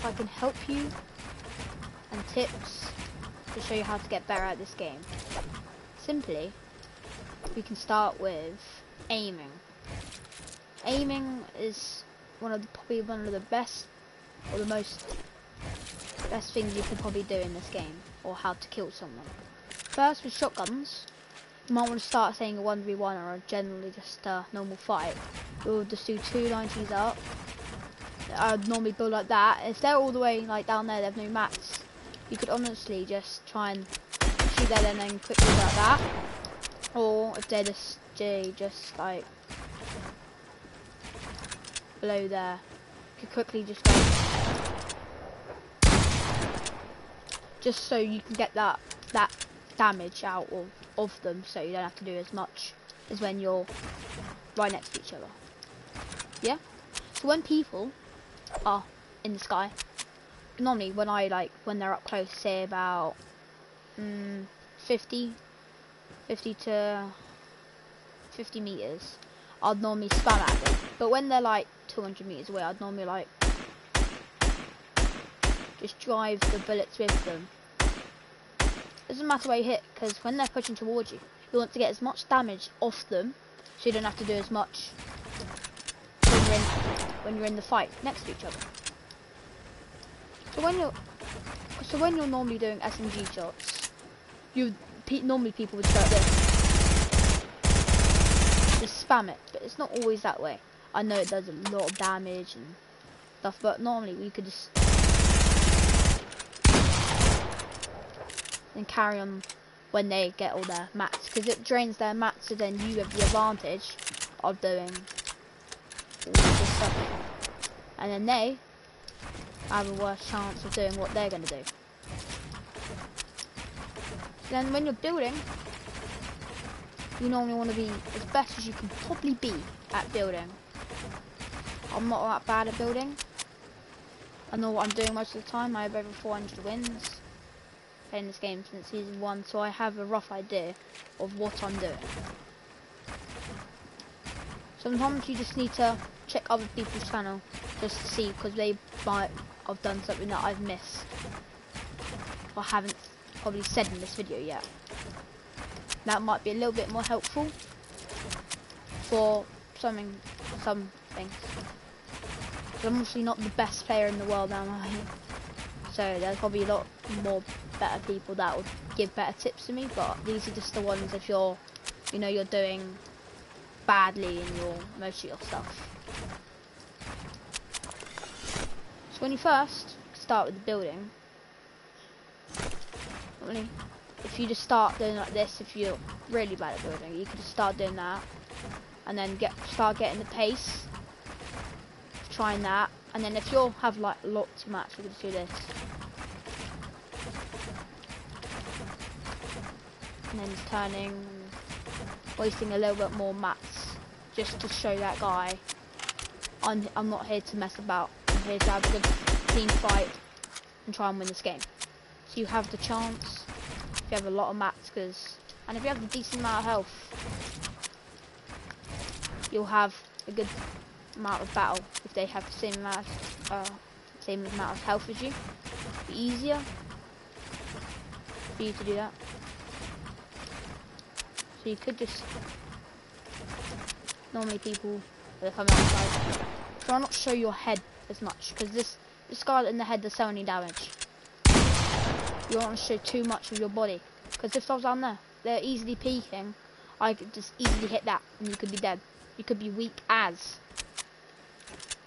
I can help you and tips to show you how to get better at this game. Simply, we can start with aiming. Aiming is probably one of the best or the best things you could probably do in this game, or how to kill someone. First, with shotguns, you might want to start saying a 1v1 or generally just a normal fight. You'll just do 2 90s up. I'd normally build like that. If they're all the way like down there, they have no mats, you could honestly just try and shoot there and then quickly go like that. Or if they're just like below there, you could quickly just go, just so you can get that damage out of them, so you don't have to do as much as when you're right next to each other. Yeah. So when people are in the sky, normally when they're up close, say about 50 to 50 meters, I'd normally spam at them. But when they're like 200 meters away, I'd normally like just drive the bullets with them. Doesn't matter where you hit, because when they're pushing towards you, you want to get as much damage off them, so you don't have to do as much when you're in the fight next to each other. So when you're normally doing SMG shots, normally people would go like this, just spam it, but it's not always that way. I know it does a lot of damage and stuff, but normally we could just and carry on when they get all their mats, because it drains their mats, so then you have the advantage of doing all this stuff, and then they have a worse chance of doing what they're going to do. So then when you're building, you normally want to be as best as you can probably be at building. I'm not that bad at building. I know what I'm doing most of the time. I have over 400 wins playing this game since season 1, so I have a rough idea of what I'm doing. Sometimes you just need to check other people's channel just to see, because they might have done something that I've missed or haven't probably said in this video yet. That might be a little bit more helpful for some things. I'm obviously not the best player in the world, am I? So there's probably a lot more better people that would give better tips to me, but these are just the ones if you're doing badly in most of your stuff. So when you first start with the building, if you just start doing like this, if you're really bad at building, you can just start doing that, and then start getting the pace, trying that, and then if you'll have like lots of mats, we can just do this. And then just turning, wasting a little bit more mats, just to show that guy I'm not here to mess about. I'm here to have a good team fight and try and win this game. So you have the chance if you have a lot of mats, and if you have a decent amount of health, you'll have a good amount of battle. If they have the same amount of health as you, it'll be easier for you to do that. So you could just, normally people that come outside, try not to show your head as much, because this scarlet in the head does so many damage. You don't want to show too much of your body, because if I was down there, they're easily peeking, I could just easily hit that and you could be dead. You could be weak as.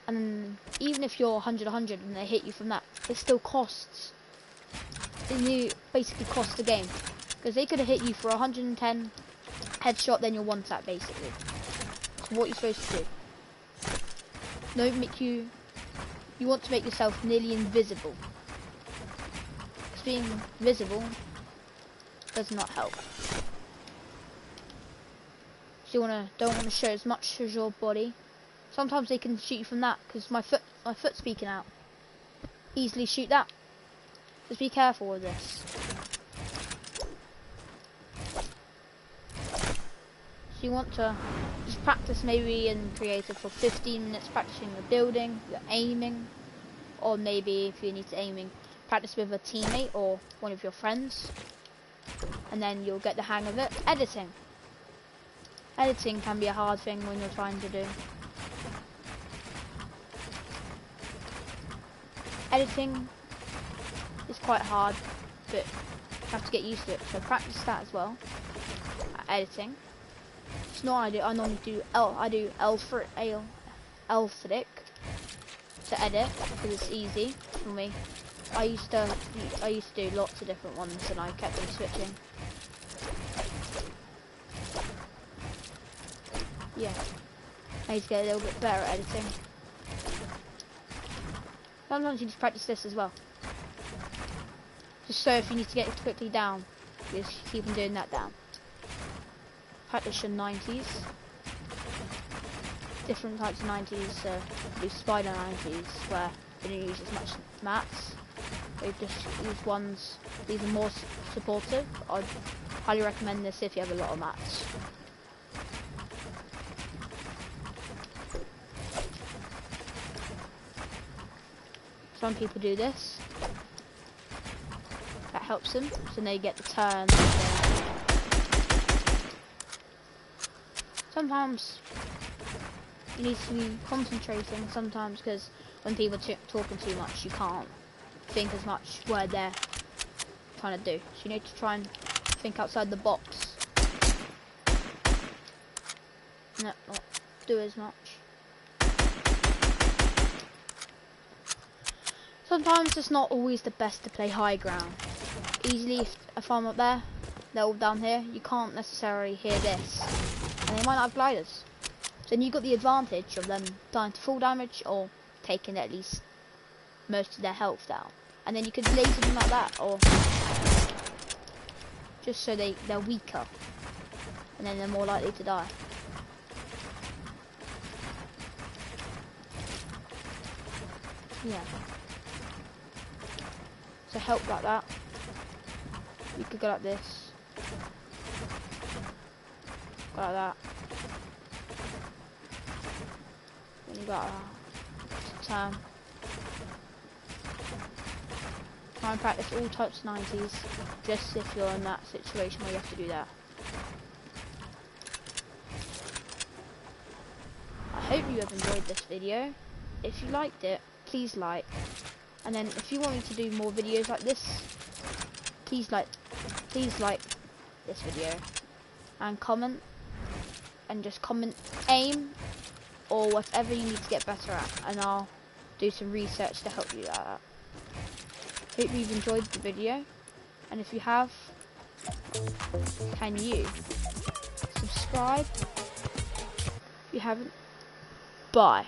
And even if you're 100 and they hit you from that, it still costs. It basically costs the game, because they could have hit you for 110 headshot, then you're one tap basically. So what you're supposed to do, you want to make yourself nearly invisible. Because being visible does not help. So you don't want to show as much as your body. Sometimes they can shoot you from that, because my foot's peeking out. Easily shoot that. Just be careful with this. So you want to just practice maybe in creative for 15 minutes, practicing the building, your aiming, or maybe if you need to aiming, practice with a teammate or one of your friends, and then you'll get the hang of it. Editing. Editing can be a hard thing when you're trying to do. Editing is quite hard, but you have to get used to it. So practice that as well. Editing. It's not what I do. I normally do alphabetic to edit because it's easy for me. I used to do lots of different ones and I kept on switching. Yeah, I need to get a little bit better at editing. Sometimes you just practice this as well. Just so if you need to get it quickly down, you just keep on doing that down. Practice your 90s. Different types of 90s, do spider 90s where you don't use as much mats. You just use ones, these are more supportive. I'd highly recommend this if you have a lot of mats. Some people do this. That helps them, so they get the turn. Sometimes you need to be concentrating sometimes because when people are talking too much, you can't think as much what they're trying to do. So you need to try and think outside the box. Not do as much. Sometimes it's not always the best to play high ground. Easily, if I'm up there, they're all down here, you can't necessarily hear this. And they might not have gliders. Then you've got the advantage of them dying to full damage or taking at least most of their health down. And then you could laser them like that, or just so they're weaker. And then they're more likely to die. Yeah. So help like that. You could go like this. Go like that. Then you got to turn. Try and practice all types of 90s, just if you're in that situation where you have to do that. I hope you have enjoyed this video. If you liked it, please like. And then if you want me to do more videos like this, please like this video and comment, and just comment aim or whatever you need to get better at, and I'll do some research to help you out. Hope you've enjoyed the video, and if you have, can you subscribe if you haven't? Bye.